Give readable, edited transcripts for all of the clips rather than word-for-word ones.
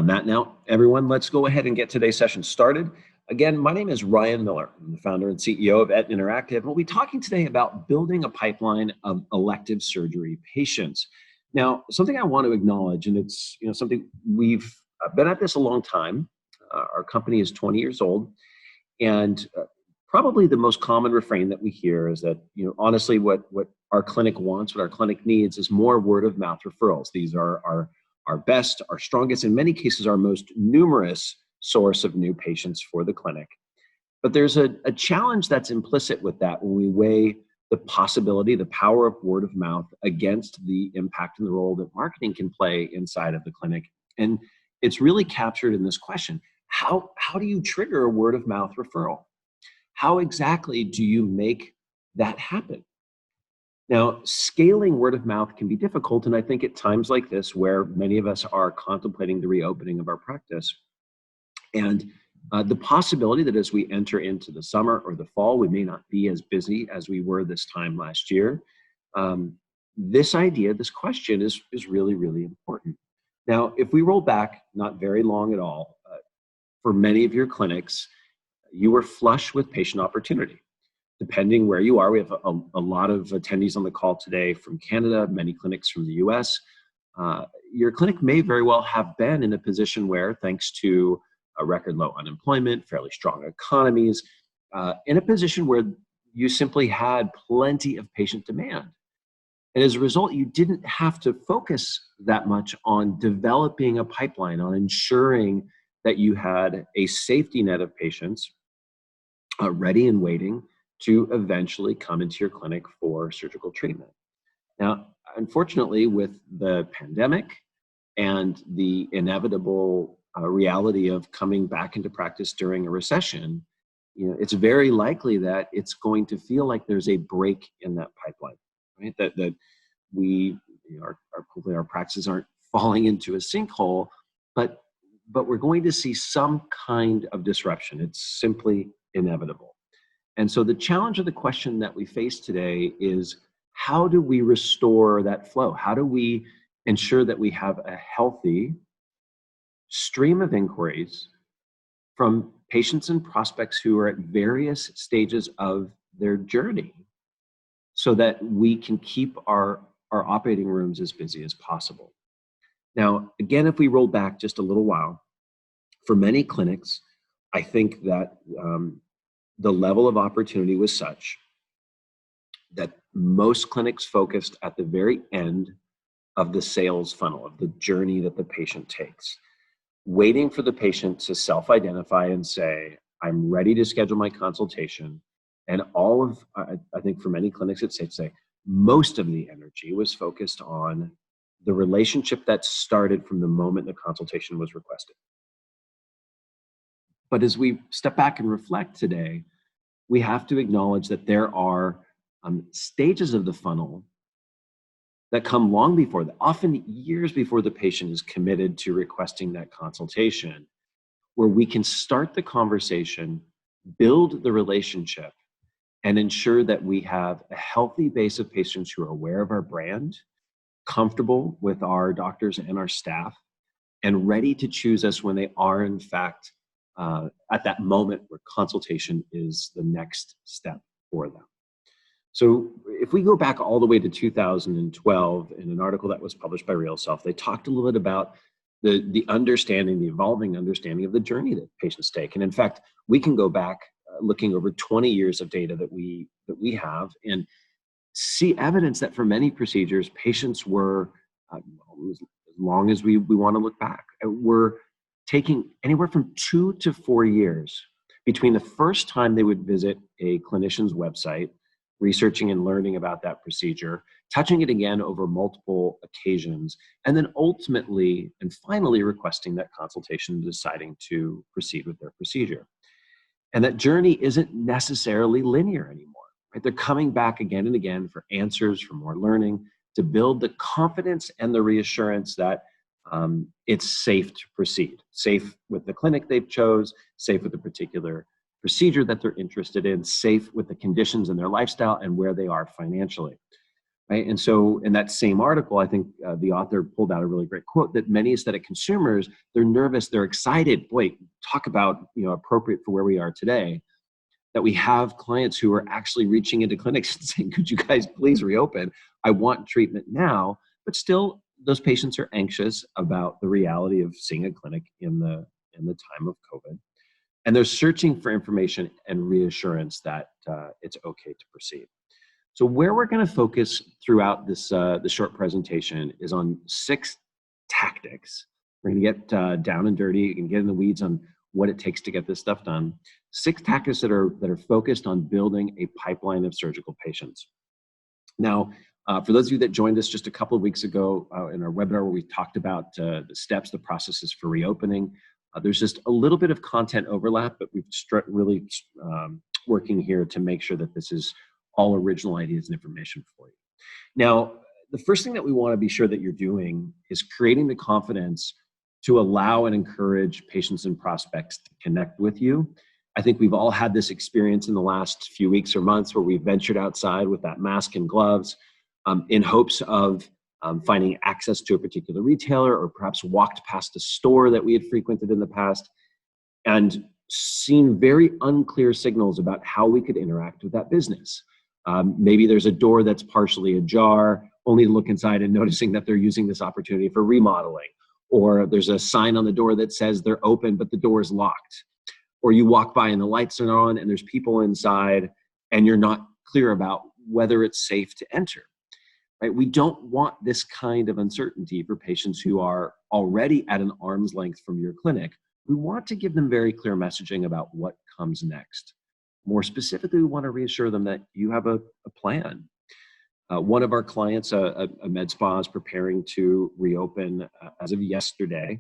On that note, everyone, let's go ahead and get today's session started. Again, my name is Ryan Miller. I'm the founder and CEO of Etna Interactive, and we'll be talking today about building a pipeline of elective surgery patients. Now, something I want to acknowledge, and it's something we've been at this a long time. Our company is 20 years old, and probably the most common refrain that we hear is that, honestly, what our clinic wants, what our clinic needs is more word of mouth referrals. These are our best, our strongest, in many cases, our most numerous source of new patients for the clinic. But there's a challenge that's implicit with that when we weigh the possibility, the power of word of mouth against the impact and the role that marketing can play inside of the clinic. And it's really captured in this question: how do you trigger a word of mouth referral? How exactly do you make that happen? Now, scaling word of mouth can be difficult, and I think at times like this, where many of us are contemplating the reopening of our practice, and the possibility that as we enter into the summer or the fall, we may not be as busy as we were this time last year. This question is really, really important. Now, if we roll back not very long at all, for many of your clinics, you were flush with patient opportunity. Depending where you are, we have a lot of attendees on the call today from Canada, many clinics from the US. Your clinic may very well have been in a position where, thanks to a record low unemployment, fairly strong economies, in a position where you simply had plenty of patient demand. And as a result, you didn't have to focus that much on developing a pipeline, on ensuring that you had a safety net of patients ready and waiting to eventually come into your clinic for surgical treatment. Now, unfortunately, with the pandemic and the inevitable reality of coming back into practice during a recession, it's very likely that it's going to feel like there's a break in that pipeline, right? That we, hopefully our practices aren't falling into a sinkhole, but we're going to see some kind of disruption. It's simply inevitable. And so the challenge of the question that we face today is, how do we restore that flow? How do we ensure that we have a healthy stream of inquiries from patients and prospects who are at various stages of their journey so that we can keep our operating rooms as busy as possible? Now, again, if we roll back just a little while, for many clinics, I think that the level of opportunity was such that most clinics focused at the very end of the sales funnel, of the journey that the patient takes, waiting for the patient to self-identify and say, I'm ready to schedule my consultation. And I think for many clinics, it's safe to say, most of the energy was focused on the relationship that started from the moment the consultation was requested. But as we step back and reflect today, we have to acknowledge that there are stages of the funnel that come long before that, often years before the patient is committed to requesting that consultation, where we can start the conversation, build the relationship, and ensure that we have a healthy base of patients who are aware of our brand, comfortable with our doctors and our staff, and ready to choose us when they are, in fact, at that moment where consultation is the next step for them. So if we go back all the way to 2012, in an article that was published by RealSelf, they talked a little bit about the evolving understanding of the journey that patients take. And in fact, we can go back looking over 20 years of data that we have and see evidence that for many procedures, patients were, as long as we want to look back, were taking anywhere from 2 to 4 years between the first time they would visit a clinician's website, researching and learning about that procedure, touching it again over multiple occasions, and then ultimately and finally requesting that consultation and deciding to proceed with their procedure. And that journey isn't necessarily linear anymore, right? They're coming back again and again for answers, for more learning, to build the confidence and the reassurance that it's safe to proceed, safe with the clinic they've chose, safe with the particular procedure that they're interested in, safe with the conditions in their lifestyle and where they are financially. right? And so in that same article, I think the author pulled out a really great quote that many aesthetic consumers, they're nervous, they're excited. Boy, talk about, appropriate for where we are today, that we have clients who are actually reaching into clinics and saying, could you guys please reopen? I want treatment now. But still, those patients are anxious about the reality of seeing a clinic in the time of COVID. And they're searching for information and reassurance that it's okay to proceed. So where we're going to focus throughout this the short presentation is on 6 tactics. We're going to get down and dirty. You can get in the weeds on what it takes to get this stuff done. 6 tactics that are focused on building a pipeline of surgical patients. Now, for those of you that joined us just a couple of weeks ago in our webinar where we talked about the steps, the processes for reopening, there's just a little bit of content overlap, but we've really working here to make sure that this is all original ideas and information for you. Now, the first thing that we want to be sure that you're doing is creating the confidence to allow and encourage patients and prospects to connect with you. I think we've all had this experience in the last few weeks or months where we've ventured outside with that mask and gloves in hopes of finding access to a particular retailer, or perhaps walked past a store that we had frequented in the past and seen very unclear signals about how we could interact with that business. Maybe there's a door that's partially ajar, only to look inside and noticing that they're using this opportunity for remodeling. Or there's a sign on the door that says they're open, but the door is locked. Or you walk by and the lights are on and there's people inside and you're not clear about whether it's safe to enter. Right? We don't want this kind of uncertainty for patients who are already at an arm's length from your clinic. We want to give them very clear messaging about what comes next. More specifically, we want to reassure them that you have a plan. One of our clients, a med spa, is preparing to reopen as of yesterday.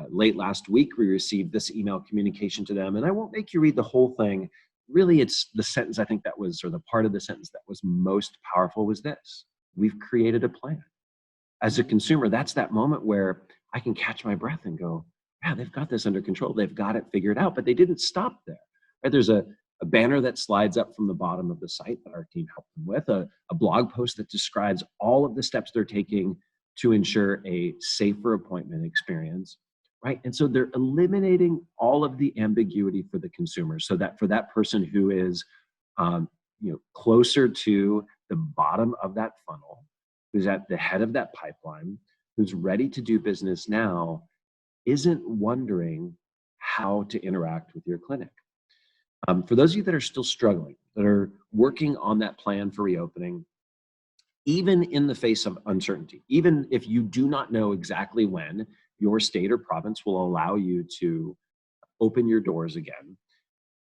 Late last week, we received this email communication to them, and I won't make you read the whole thing. Really, it's the sentence I think that was, or the part of the sentence that was most powerful was this: we've created a plan. As a consumer, that's that moment where I can catch my breath and go, yeah, they've got this under control. They've got it figured out, but they didn't stop there. Right? There's a banner that slides up from the bottom of the site that our team helped them with, a blog post that describes all of the steps they're taking to ensure a safer appointment experience, right? And so they're eliminating all of the ambiguity for the consumer, so that for that person who is closer to the bottom of that funnel, who's at the head of that pipeline, who's ready to do business now, isn't wondering how to interact with your clinic. For those of you that are still struggling, that are working on that plan for reopening, even in the face of uncertainty, even if you do not know exactly when your state or province will allow you to open your doors again,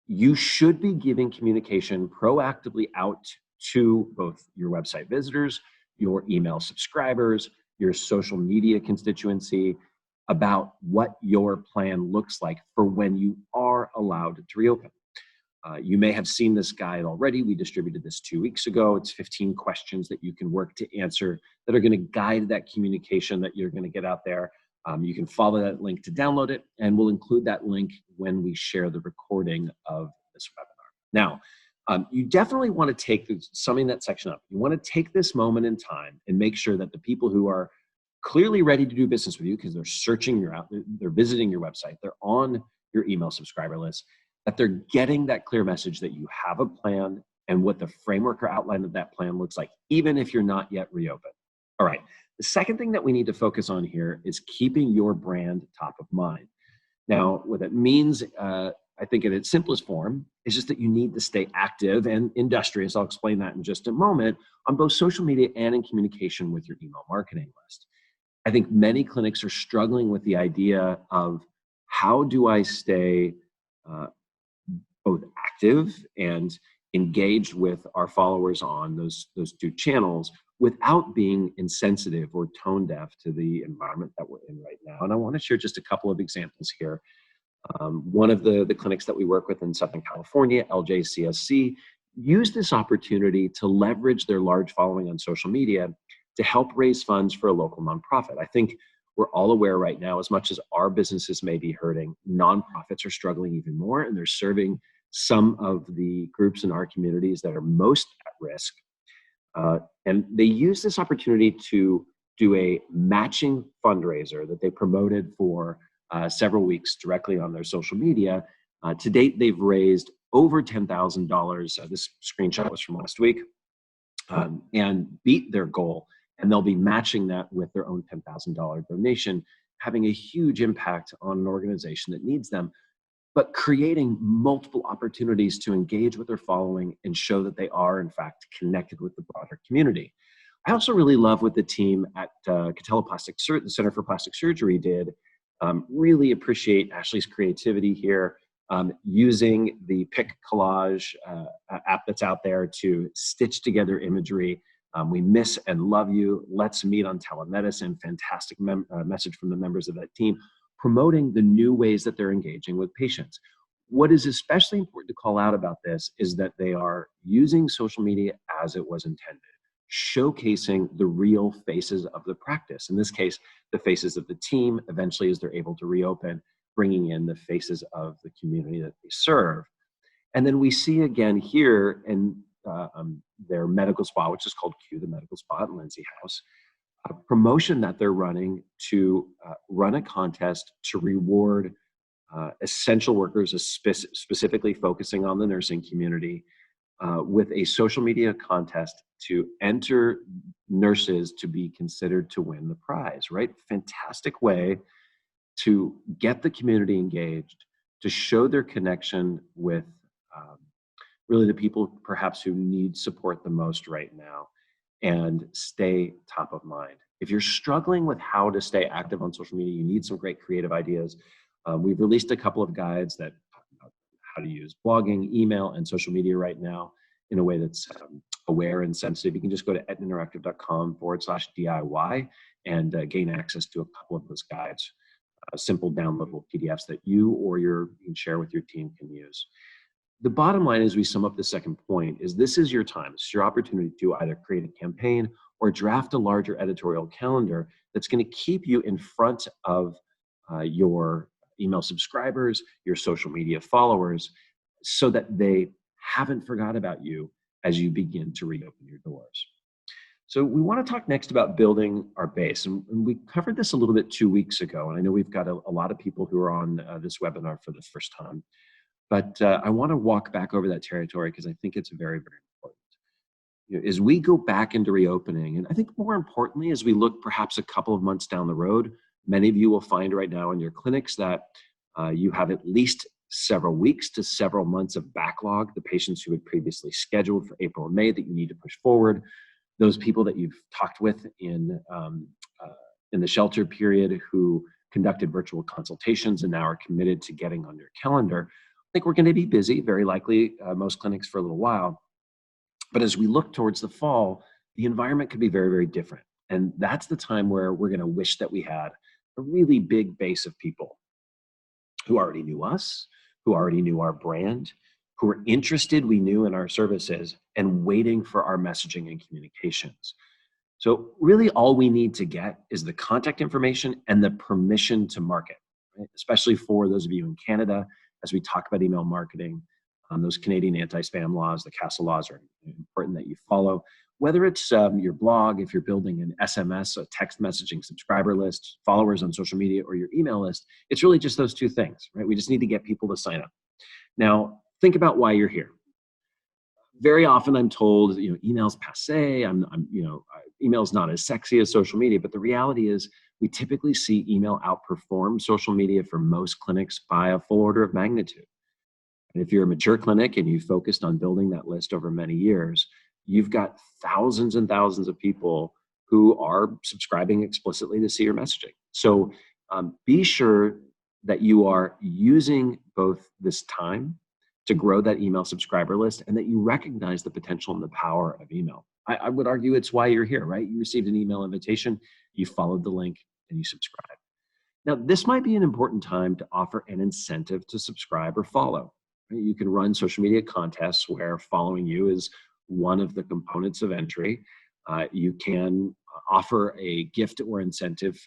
you should be giving communication proactively out to both your website visitors, your email subscribers, your social media constituency about what your plan looks like for when you are allowed to reopen. You may have seen this guide already. We distributed this 2 weeks ago. It's 15 questions that you can work to answer that are going to guide that communication that you're going to get out there. You can follow that link to download it, and we'll include that link when we share the recording of this webinar. Now, you definitely want to take, summing that section up, you want to take this moment in time and make sure that the people who are clearly ready to do business with you, because they're searching they're visiting your website, they're on your email subscriber list, that they're getting that clear message that you have a plan and what the framework or outline of that plan looks like, even if you're not yet reopened. All right. The second thing that we need to focus on here is keeping your brand top of mind. Now, what that means, I think in its simplest form, is just that you need to stay active and industrious. I'll explain that in just a moment, on both social media and in communication with your email marketing list. I think many clinics are struggling with the idea of how do I stay both active and engaged with our followers on those 2 channels without being insensitive or tone deaf to the environment that we're in right now. And I want to share just a couple of examples here. One of the clinics that we work with in Southern California, LJCSC, used this opportunity to leverage their large following on social media to help raise funds for a local nonprofit. I think we're all aware right now, as much as our businesses may be hurting, nonprofits are struggling even more, and they're serving some of the groups in our communities that are most at risk. And they used this opportunity to do a matching fundraiser that they promoted for several weeks directly on their social media. To date, they've raised over $10,000. This screenshot was from last week, and beat their goal. And they'll be matching that with their own $10,000 donation, having a huge impact on an organization that needs them, but creating multiple opportunities to engage with their following and show that they are, in fact, connected with the broader community. I also really love what the team at the Center for Plastic Surgery did. Really appreciate Ashley's creativity here, using the Pick Collage app that's out there to stitch together imagery. We miss and love you. Let's meet on telemedicine. Fantastic message from the members of that team, promoting the new ways that they're engaging with patients. What is especially important to call out about this is that they are using social media as it was intended, showcasing the real faces of the practice. In this case, the faces of the team, eventually as they're able to reopen, bringing in the faces of the community that they serve. And then we see again here in their medical spa, which is called Q, the medical spa at Lindsay House, a promotion that they're running to run a contest to reward essential workers, specifically focusing on the nursing community, with a social media contest to enter nurses to be considered to win the prize, right? Fantastic way to get the community engaged, to show their connection with really the people perhaps who need support the most right now, and stay top of mind. If you're struggling with how to stay active on social media, you need some great creative ideas. We've released a couple of guides that talk about how to use blogging, email, and social media right now in a way that's aware and sensitive. You can just go to etnainteractive.com/DIY and gain access to a couple of those guides, simple downloadable PDFs that you or you can share with your team can use. The bottom line, as we sum up the second point, is this is your time. It's your opportunity to either create a campaign or draft a larger editorial calendar that's going to keep you in front of your email subscribers, your social media followers, so that they haven't forgot about you as you begin to reopen your doors. So we want to talk next about building our base. And we covered this a little bit 2 weeks ago. And I know we've got a lot of people who are on this webinar for the first time. But I want to walk back over that territory because I think it's very, very important. As we go back into reopening, and I think more importantly, as we look perhaps a couple of months down the road, many of you will find right now in your clinics that you have at least several weeks to several months of backlog, the patients who had previously scheduled for April and May that you need to push forward, those people that you've talked with in the shelter period who conducted virtual consultations and now are committed to getting on your calendar. I think we're going to be busy, very likely, most clinics for a little while. But as we look towards the fall, the environment could be very, very different. And that's the time where we're going to wish that we had a really big base of people who already knew us, who already knew our brand, who were interested, we knew, in our services, and waiting for our messaging and communications. So really all we need to get is the contact information and the permission to market, right? Especially for those of you in Canada. As we talk about email marketing, those Canadian anti-spam laws, the CASL laws, are important that you follow. Whether it's your blog, if you're building an SMS, a text messaging subscriber list, followers on social media, or your email list, it's really just those two things, right? We just need to get people to sign up. Now, think about why you're here. Very often I'm told, email's passé, email's not as sexy as social media, but the reality is we typically see email outperform social media for most clinics by a full order of magnitude. And if you're a mature clinic and you focused on building that list over many years, you've got thousands and thousands of people who are subscribing explicitly to see your messaging. So be sure that you are using both this time to grow that email subscriber list and that you recognize the potential and the power of email. I would argue it's why you're here, right? You received an email invitation, you followed the link, and you subscribe. Now, this might be an important time to offer an incentive to subscribe or follow. You can run social media contests where following you is one of the components of entry. You can offer a gift or incentive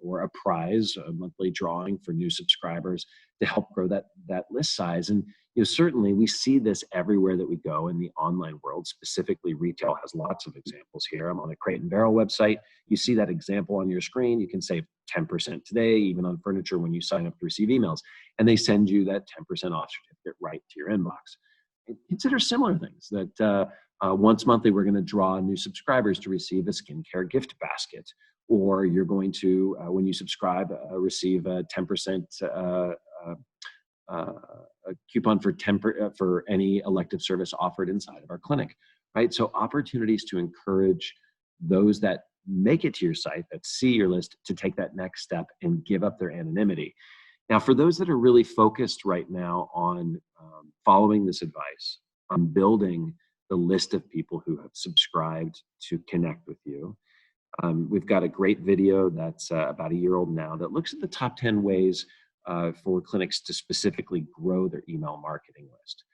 or a prize, a monthly drawing for new subscribers to help grow that list size. And certainly we see this everywhere that we go in the online world. Specifically, retail has lots of examples here. I'm on the Crate and Barrel website. You see that example on your screen. You can save 10% today, even on furniture, when you sign up to receive emails, and they send you that 10% off certificate right to your inbox. And consider similar things that once monthly, we're going to draw new subscribers to receive a skincare gift basket, or you're going to, when you subscribe, receive a 10% a coupon for any elective service offered inside of our clinic, right? So opportunities to encourage those that make it to your site, that see your list, to take that next step and give up their anonymity. Now, for those that are really focused right now on following this advice, on building the list of people who have subscribed to connect with you, we've got a great video that's about a year old now that looks at the top 10 ways for clinics to specifically grow their email marketing list.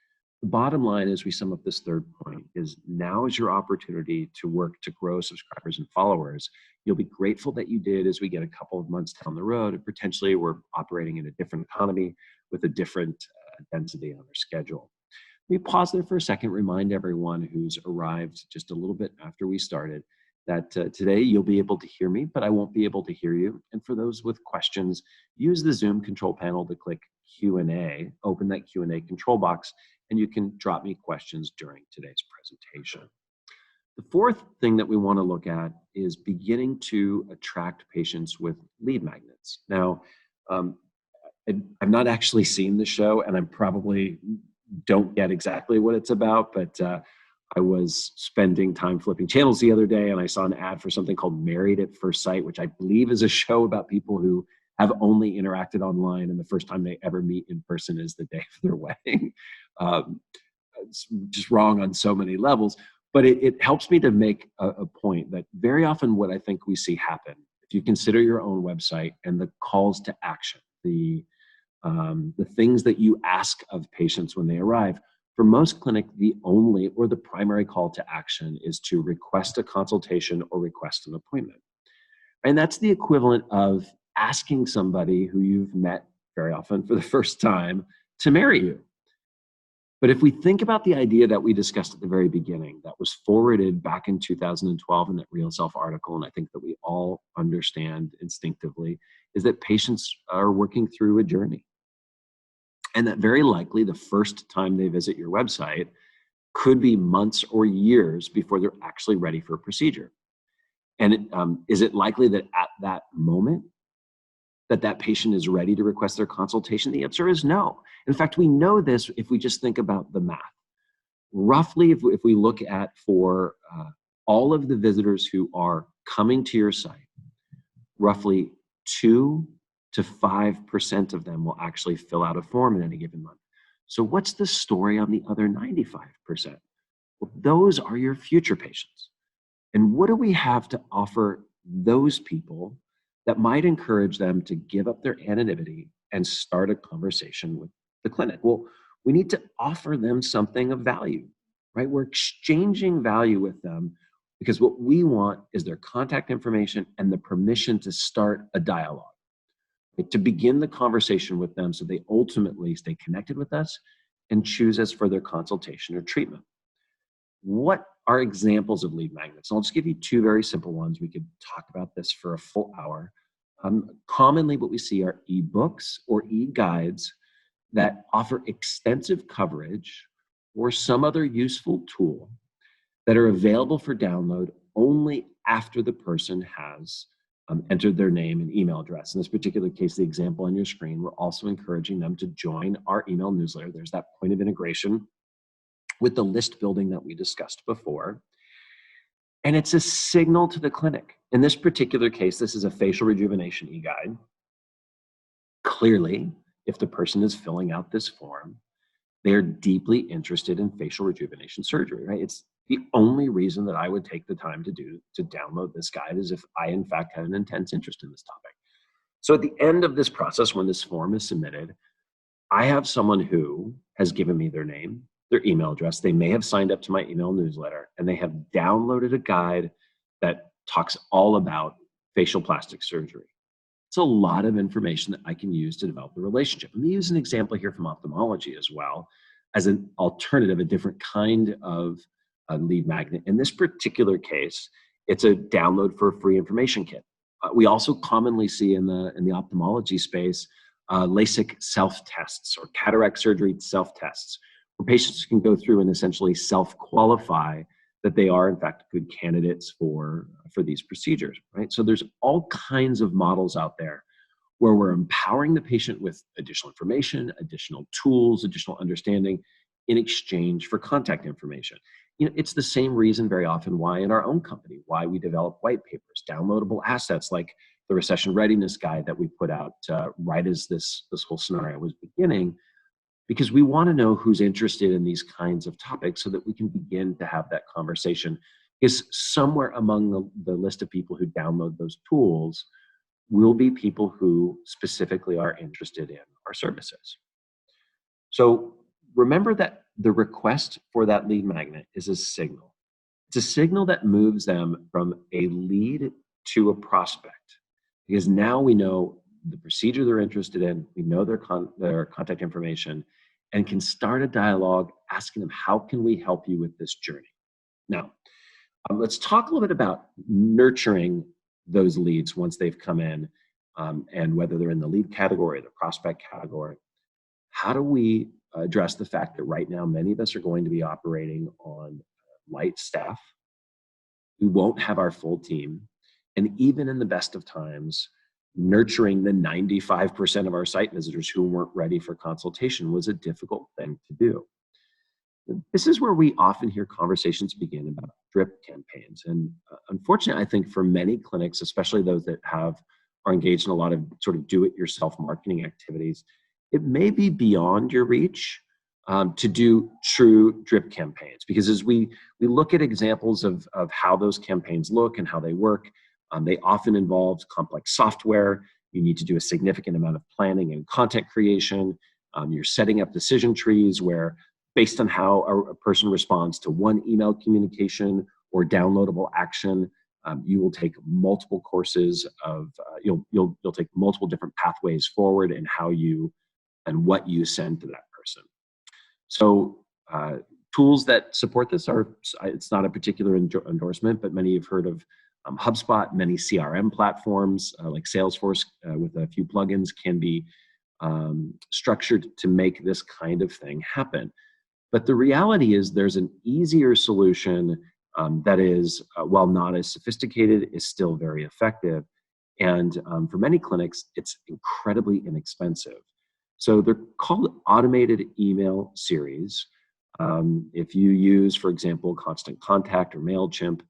The bottom line, as we sum up this third point, is now is your opportunity to work to grow subscribers and followers. You'll be grateful that you did as we get a couple of months down the road, and potentially we're operating in a different economy with a different density on our schedule. Let me pause there for a second, remind everyone who's arrived just a little bit after we started that today you'll be able to hear me, but I won't be able to hear you. And for those with questions, use the Zoom control panel to click Q&A, open that Q&A control box, and you can drop me questions during today's presentation. The fourth thing that we want to look at is beginning to attract patients with lead magnets. Now, I've not actually seen the show, and I probably don't get exactly what it's about, but I was spending time flipping channels the other day, and I saw an ad for something called Married at First Sight, which I believe is a show about people who have only interacted online, and the first time they ever meet in person is the day of their wedding. It's just wrong on so many levels, but it helps me to make a point that very often what I think we see happen, if you consider your own website and the calls to action, the things that you ask of patients when they arrive, for most clinic, the only or the primary call to action is to request a consultation or request an appointment. And that's the equivalent of asking somebody who you've met very often for the first time to marry you. But if we think about the idea that we discussed at the very beginning, that was forwarded back in 2012 in that Real Self article, and I think that we all understand instinctively, is that patients are working through a journey. And that very likely the first time they visit your website could be months or years before they're actually ready for a procedure. And is it likely that at that moment that patient is ready to request their consultation? The answer is no. In fact, we know this if we just think about the math. Roughly, if we look at for all of the visitors who are coming to your site, roughly 2 to 5% of them will actually fill out a form in any given month. So what's the story on the other 95%? Well, those are your future patients. And what do we have to offer those people that might encourage them to give up their anonymity and start a conversation with the clinic? Well, we need to offer them something of value, right? We're exchanging value with them because what we want is their contact information and the permission to start a dialogue, to begin the conversation with them so they ultimately stay connected with us and choose us for their consultation or treatment. What are examples of lead magnets? I'll just give you two very simple ones. We could talk about this for a full hour. Commonly what we see are ebooks or e-guides that offer extensive coverage or some other useful tool that are available for download only after the person has entered their name and email address. In this particular case, the example on your screen, we're also encouraging them to join our email newsletter. There's that point of integration with the list building that we discussed before. And it's a signal to the clinic. In this particular case, this is a facial rejuvenation e-guide. Clearly, if the person is filling out this form, they're deeply interested in facial rejuvenation surgery, right? It's the only reason that I would take the time to download this guide is if I, in fact, had an intense interest in this topic. So at the end of this process, when this form is submitted, I have someone who has given me their name, their email address. They may have signed up to my email newsletter, and they have downloaded a guide that talks all about facial plastic surgery. It's a lot of information that I can use to develop the relationship. Let me use an example here from ophthalmology as well as an alternative, a different kind of lead magnet. In this particular case, it's a download for a free information kit. We also commonly see in the ophthalmology space LASIK self-tests or cataract surgery self-tests, where patients can go through and essentially self-qualify that they are in fact good candidates for these procedures, right? So there's all kinds of models out there where we're empowering the patient with additional information, additional tools, additional understanding in exchange for contact information. It's the same reason very often why in our own company, why we develop white papers, downloadable assets like the recession readiness guide that we put out right as this whole scenario was beginning, because we want to know who's interested in these kinds of topics so that we can begin to have that conversation. Because somewhere among the list of people who download those tools will be people who specifically are interested in our services. So remember that the request for that lead magnet is a signal. It's a signal that moves them from a lead to a prospect, because now we know the procedure they're interested in, we know their contact information, and can start a dialogue asking them, how can we help you with this journey? Now, let's talk a little bit about nurturing those leads once they've come in, and whether they're in the lead category or the prospect category. How do we address the fact that right now many of us are going to be operating on light staff? We won't have our full team. And even in the best of times, nurturing the 95% of our site visitors who weren't ready for consultation was a difficult thing to do. This is where we often hear conversations begin about drip campaigns. And unfortunately, I think for many clinics, especially those that are engaged in a lot of sort of do-it-yourself marketing activities, it may be beyond your reach to do true drip campaigns. Because as we look at examples of how those campaigns look and how they work, they often involve complex software. You need to do a significant amount of planning and content creation. You're setting up decision trees where, based on how a person responds to one email communication or downloadable action, you will take multiple courses of, you'll take multiple different pathways forward in how you and what you send to that person. So tools that support this it's not a particular endorsement, but many have heard of HubSpot. Many CRM platforms like Salesforce with a few plugins can be structured to make this kind of thing happen. But the reality is there's an easier solution that is, while not as sophisticated, is still very effective. And for many clinics, it's incredibly inexpensive. So they're called automated email series. If you use, for example, Constant Contact or MailChimp,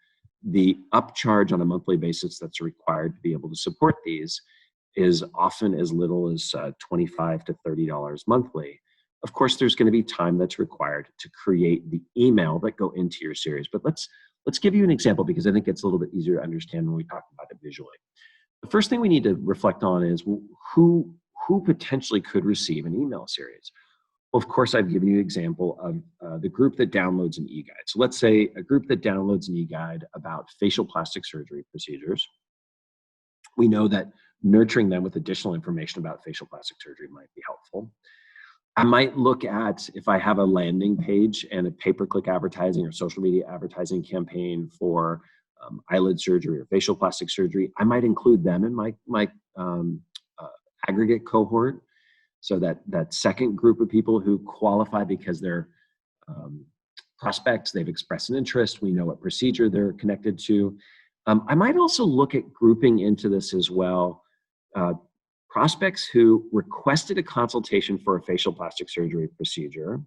the upcharge on a monthly basis that's required to be able to support these is often as little as $25 to $30 monthly. Of course, there's going to be time that's required to create the email that go into your series. But let's give you an example, because I think it's a little bit easier to understand when we talk about it visually. The first thing we need to reflect on is who potentially could receive an email series. Well, of course, I've given you an example of the group that downloads an e-guide. So let's say a group that downloads an e-guide about facial plastic surgery procedures. We know that nurturing them with additional information about facial plastic surgery might be helpful. I might look at, if I have a landing page and a pay-per-click advertising or social media advertising campaign for eyelid surgery or facial plastic surgery, I might include them in my aggregate cohort. So that second group of people who qualify because they're prospects, they've expressed an interest, we know what procedure they're connected to. I might also look at grouping into this as well prospects who requested a consultation for a facial plastic surgery procedure,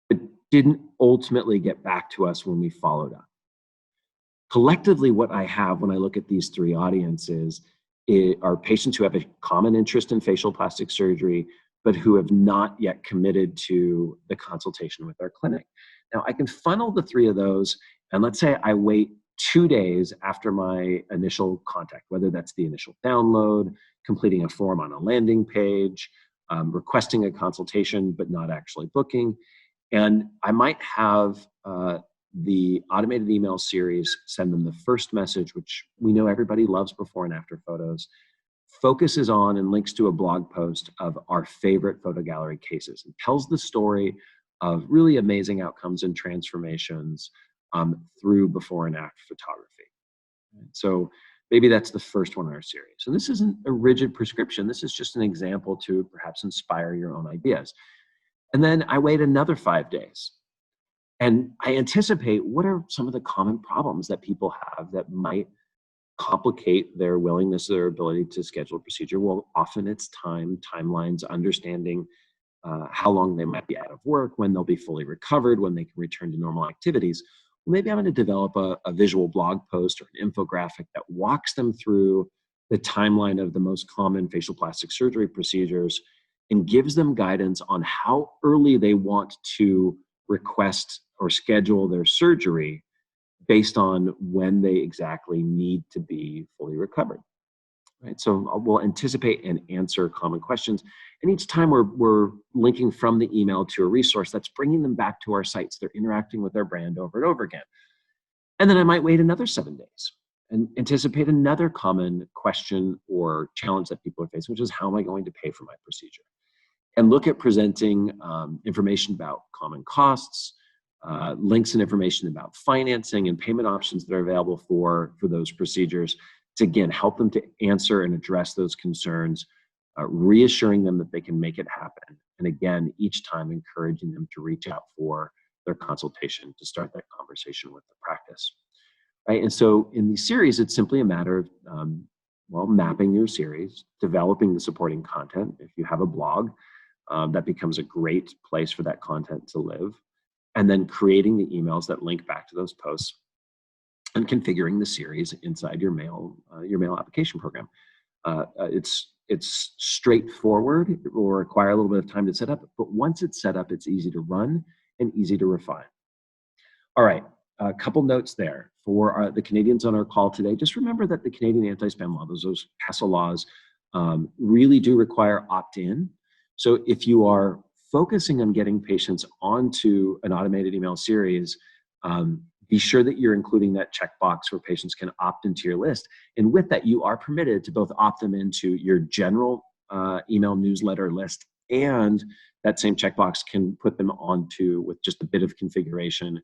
but didn't ultimately get back to us when we followed up. Collectively, what I have when I look at these three audiences are patients who have a common interest in facial plastic surgery, but who have not yet committed to the consultation with our clinic. Now, I can funnel the three of those, and let's say I wait 2 days after my initial contact, whether that's the initial download, completing a form on a landing page, requesting a consultation, but not actually booking. And I might have the automated email series send them the first message, which we know everybody loves before and after photos, focuses on and links to a blog post of our favorite photo gallery cases. It tells the story of really amazing outcomes and transformations through before and after photography. So maybe that's the first one in our series. And this isn't a rigid prescription. This is just an example to perhaps inspire your own ideas. And then I wait another 5 days. And I anticipate what are some of the common problems that people have that might complicate their willingness or their ability to schedule a procedure. Well, often it's time, timelines, understanding how long they might be out of work, when they'll be fully recovered, when they can return to normal activities. Well, maybe I'm going to develop a visual blog post or an infographic that walks them through the timeline of the most common facial plastic surgery procedures and gives them guidance on how early they want to request or schedule their surgery based on when they exactly need to be fully recovered. Right? So we'll anticipate and answer common questions. And each time we're linking from the email to a resource that's bringing them back to our sites. They're interacting with our brand over and over again. And then I might wait another 7 days and anticipate another common question or challenge that people are facing, which is how am I going to pay for my procedure? And look at presenting information about common costs, links and information about financing and payment options that are available for those procedures to, again, help them to answer and address those concerns, reassuring them that they can make it happen. And again, each time encouraging them to reach out for their consultation to start that conversation with the practice. Right? And so in these series, it's simply a matter of, mapping your series, developing the supporting content. If you have a blog, that becomes a great place for that content to live. And then creating the emails that link back to those posts and configuring the series inside your mail application program. It's straightforward. It will require a little bit of time to set up, but once it's set up, it's easy to run and easy to refine. All right, a couple notes there for the Canadians on our call today. Just remember that the Canadian anti-spam law, those CASL laws, really do require opt-in. So if you are focusing on getting patients onto an automated email series, be sure that you're including that checkbox where patients can opt into your list. And with that, you are permitted to both opt them into your general email newsletter list, and that same checkbox can put them onto, with just a bit of configuration,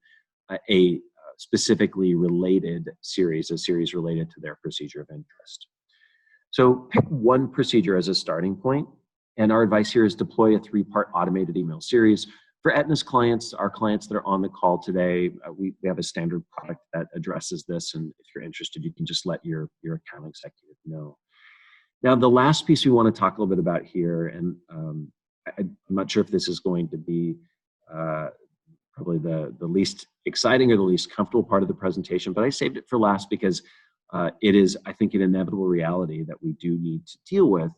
a specifically related series, a series related to their procedure of interest. So pick one procedure as a starting point. And our advice here is deploy a 3-part automated email series. For Etna's clients, our clients that are on the call today, we have a standard product that addresses this. And if you're interested, you can just let your account executive know. Now, the last piece we want to talk a little bit about here, and I'm not sure if this is going to be probably the least exciting or the least comfortable part of the presentation, but I saved it for last because it is, I think, an inevitable reality that we do need to deal with,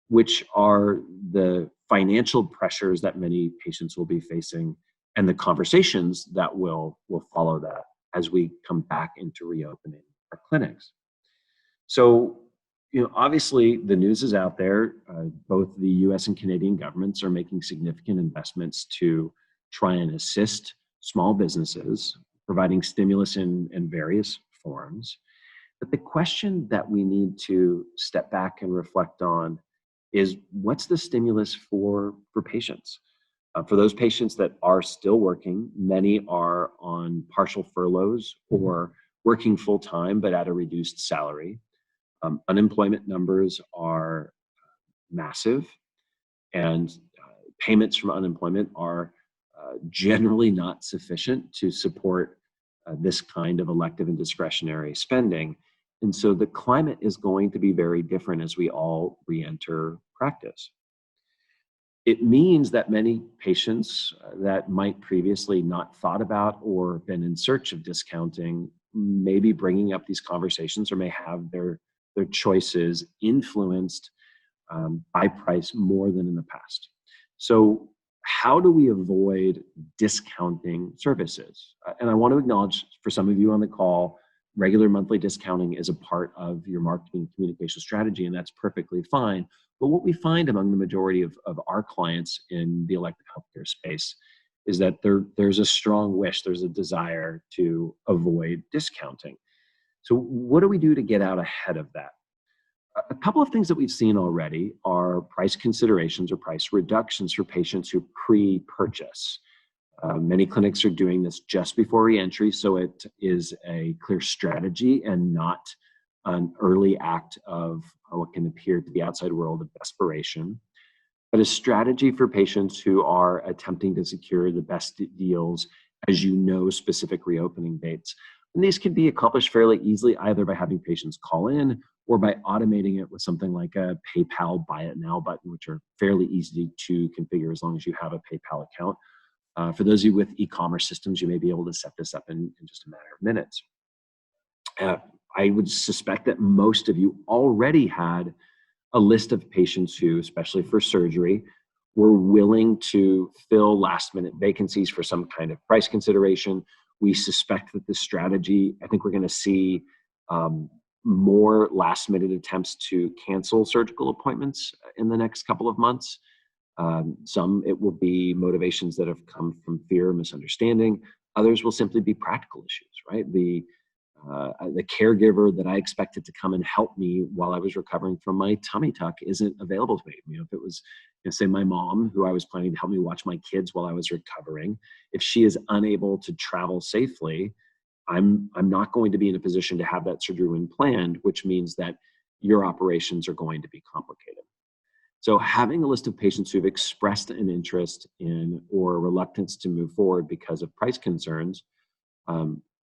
which are the financial pressures that many patients will be facing and the conversations that will follow that as we come back into reopening our clinics. So, obviously the news is out there. Both the US and Canadian governments are making significant investments to try and assist small businesses, providing stimulus in various forms. But the question that we need to step back and reflect on is, what's the stimulus for patients? For those patients that are still working, many are on partial furloughs or working full time but at a reduced salary. Unemployment numbers are massive, and payments from unemployment are generally not sufficient to support this kind of elective and discretionary spending. And so the climate is going to be very different as we all re-enter practice. It means that many patients that might previously not thought about or been in search of discounting may be bringing up these conversations or may have their choices influenced by price more than in the past. So how do we avoid discounting services? And I want to acknowledge, for some of you on the call, regular monthly discounting is a part of your marketing communication strategy, and that's perfectly fine. But what we find among the majority of our clients in the elective healthcare space is that there's a strong wish, there's a desire to avoid discounting. So what do we do to get out ahead of that? A couple of things that we've seen already are price considerations or price reductions for patients who pre-purchase. Many clinics are doing this just before reentry, so it is a clear strategy and not an early act of what can appear to the outside world of desperation, but a strategy for patients who are attempting to secure the best deals as you know specific reopening dates. And these can be accomplished fairly easily either by having patients call in or by automating it with something like a PayPal Buy It Now button, which are fairly easy to configure as long as you have a PayPal account. For those of you with e-commerce systems, you may be able to set this up in just a matter of minutes. I would suspect that most of you already had a list of patients who, especially for surgery, were willing to fill last-minute vacancies for some kind of price consideration. We suspect that this strategy, I think we're going to see more last-minute attempts to cancel surgical appointments in the next couple of months. Some it will be motivations that have come from fear or misunderstanding. Others will simply be practical issues, right? The caregiver that I expected to come and help me while I was recovering from my tummy tuck isn't available to me. You know, if it was, say, my mom, who I was planning to help me watch my kids while I was recovering, if she is unable to travel safely, I'm not going to be in a position to have that surgery when planned, which means that your operations are going to be complicated. So having a list of patients who've expressed an interest in or reluctance to move forward because of price concerns,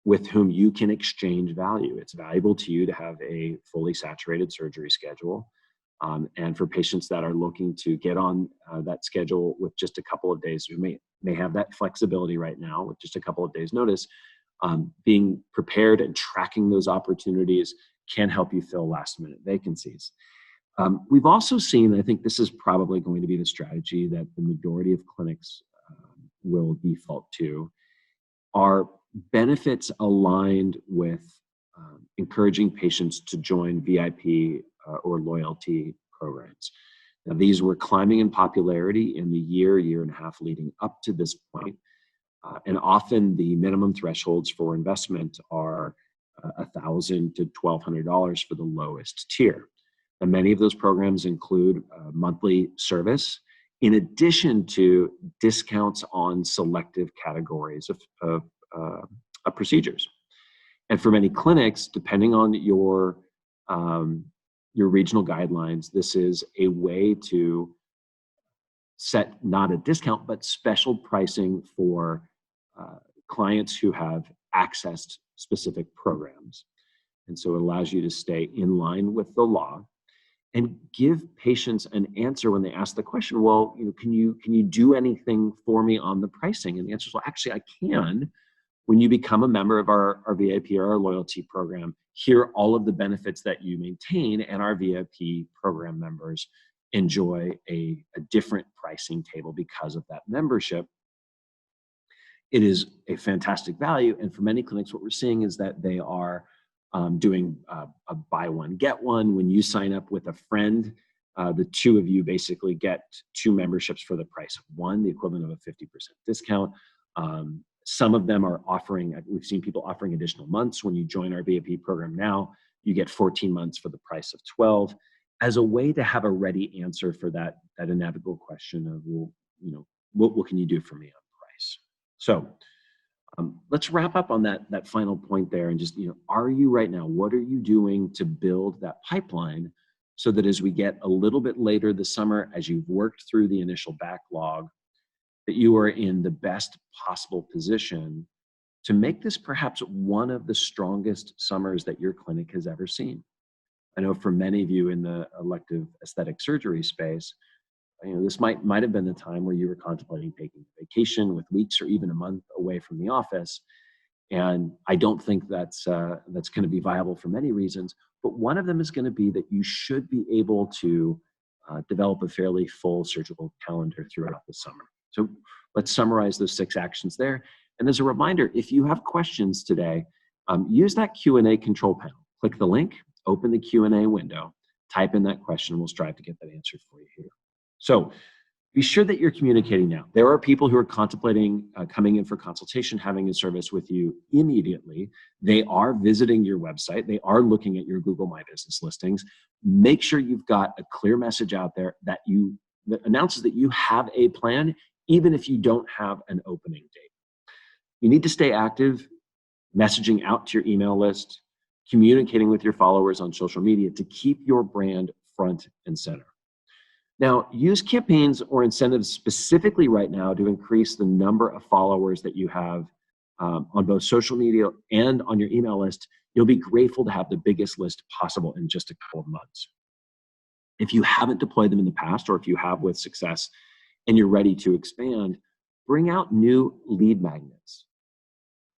with whom you can exchange value. It's valuable to you to have a fully saturated surgery schedule. And for patients that are looking to get on that schedule with just a couple of days, who may have that flexibility right now with just a couple of days notice, being prepared and tracking those opportunities can help you fill last minute vacancies. We've also seen, I think this is probably going to be the strategy that the majority of clinics will default to, are benefits aligned with encouraging patients to join VIP or loyalty programs. Now, these were climbing in popularity in the year and a half leading up to this point. And often the minimum thresholds for investment are $1,000 to $1,200 for the lowest tier. And many of those programs include monthly service, in addition to discounts on selective categories of procedures. And for many clinics, depending on your regional guidelines, this is a way to set not a discount, but special pricing for clients who have accessed specific programs. And so it allows you to stay in line with the law and give patients an answer when they ask the question, well, can you do anything for me on the pricing? And the answer is, well, actually, I can. When you become a member of our VIP or our loyalty program, here are all of the benefits that you maintain, and our VIP program members enjoy a different pricing table because of that membership. It is a fantastic value, and for many clinics, what we're seeing is that they are doing a buy one, get one. When you sign up with a friend, the two of you basically get 2 memberships for the price of 1, the equivalent of a 50% discount. Some of them are offering, we've seen people offering additional months. When you join our VIP program now, you get 14 months for the price of 12, as a way to have a ready answer for that inevitable question of, well, what can you do for me on price? So let's wrap up on that final point there, and just, are you right now, what are you doing to build that pipeline so that as we get a little bit later this summer, as you've worked through the initial backlog, that you are in the best possible position to make this perhaps one of the strongest summers that your clinic has ever seen. I know for many of you in the elective aesthetic surgery space, this might have been the time where you were contemplating taking a vacation with weeks or even a month away from the office. And I don't think that's going to be viable for many reasons. But one of them is going to be that you should be able to develop a fairly full surgical calendar throughout the summer. So let's summarize those 6 actions there. And as a reminder, if you have questions today, use that Q&A control panel. Click the link, open the Q&A window, type in that question, and we'll strive to get that answered for you here. So Be sure that you're communicating now. There are people who are contemplating coming in for consultation, having a service with you immediately. They are visiting your website. They are looking at your Google My Business listings. Make sure you've got a clear message out there that announces that you have a plan, even if you don't have an opening date. You need to stay active, messaging out to your email list, communicating with your followers on social media to keep your brand front and center. Now, use campaigns or incentives specifically right now to increase the number of followers that you have on both social media and on your email list. You'll be grateful to have the biggest list possible in just a couple of months. If you haven't deployed them in the past, or if you have with success and you're ready to expand, bring out new lead magnets,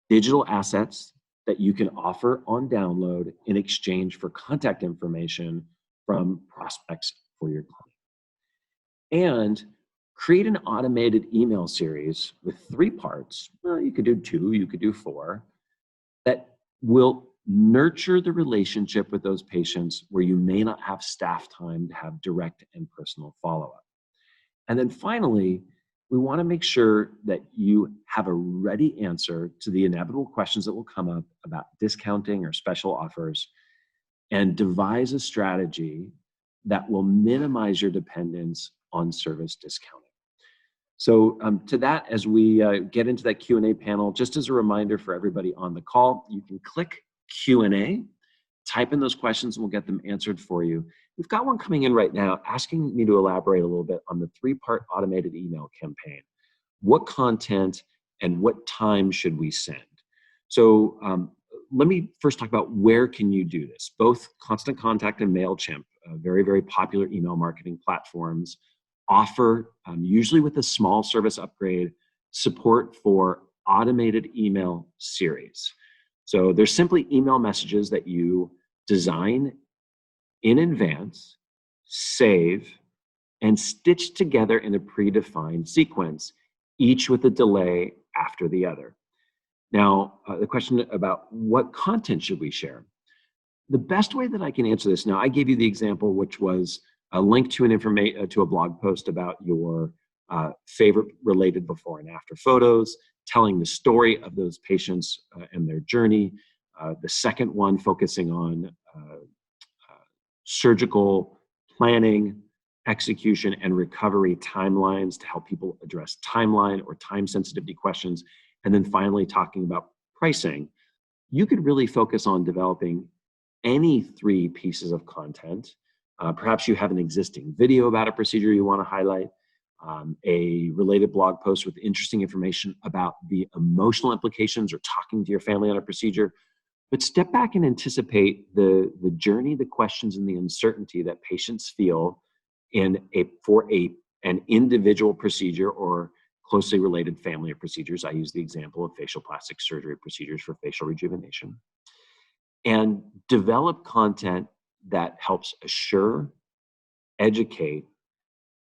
digital assets that you can offer on download in exchange for contact information from prospects for your client. And create an automated email series with 3 parts. Well, you could do 2, you could do 4, that will nurture the relationship with those patients where you may not have staff time to have direct and personal follow-up. And then finally, we want to make sure that you have a ready answer to the inevitable questions that will come up about discounting or special offers, and devise a strategy that will minimize your dependence on service discounting. So to that, as we get into that Q&A panel, just as a reminder for everybody on the call, you can click Q&A, type in those questions, and we'll get them answered for you. We've got one coming in right now asking me to elaborate a little bit on the 3-part automated email campaign. What content and what time should we send? So let me first talk about where can you do this. Both Constant Contact and MailChimp, very, very popular email marketing platforms, offer, usually with a small service upgrade, support for automated email series. So there's simply email messages that you design in advance, save, and stitch together in a predefined sequence, each with a delay after the other. Now, the question about what content should we share? The best way that I can answer this, now I gave you the example, which was a link to to a blog post about your favorite related before and after photos, telling the story of those patients and their journey. The second one focusing on surgical planning, execution, and recovery timelines to help people address timeline or time sensitivity questions. And then finally talking about pricing. You could really focus on developing any 3 pieces of content. Perhaps you have an existing video about a procedure you want to highlight, a related blog post with interesting information about the emotional implications or talking to your family on a procedure. But step back and anticipate the journey, the questions, and the uncertainty that patients feel for an individual procedure or closely related family of procedures. I use the example of facial plastic surgery procedures for facial rejuvenation. And develop content that helps assure, educate,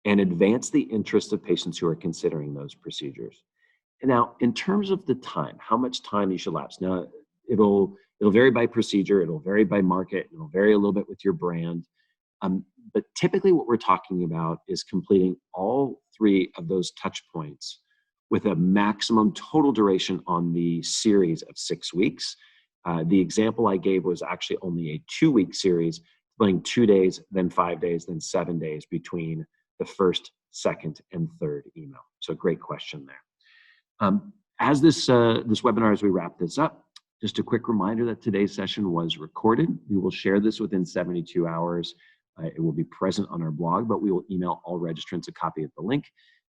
and advance the interest of patients who are considering those procedures. And now, in terms of the time, how much time you should lapse. Now, it'll vary by procedure, it'll vary by market, it'll vary a little bit with your brand. But typically what we're talking about is completing all 3 of those touch points with a maximum total duration on the series of 6 weeks. The example I gave was actually only a 2-week series, playing 2 days, then 5 days, then 7 days between the first, second, and third email. So great question there. As this webinar, as we wrap this up, just a quick reminder that today's session was recorded. We will share this within 72 hours. It will be present on our blog, but we will email all registrants a copy of the link.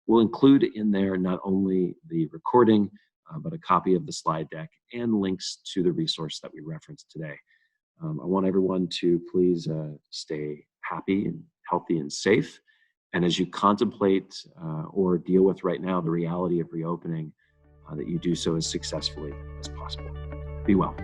We'll include in there not only the recording, but a copy of the slide deck and links to the resource that we referenced today. I want everyone to please stay happy and healthy and safe. And as you contemplate or deal with right now the reality of reopening, that you do so as successfully as possible. Be well.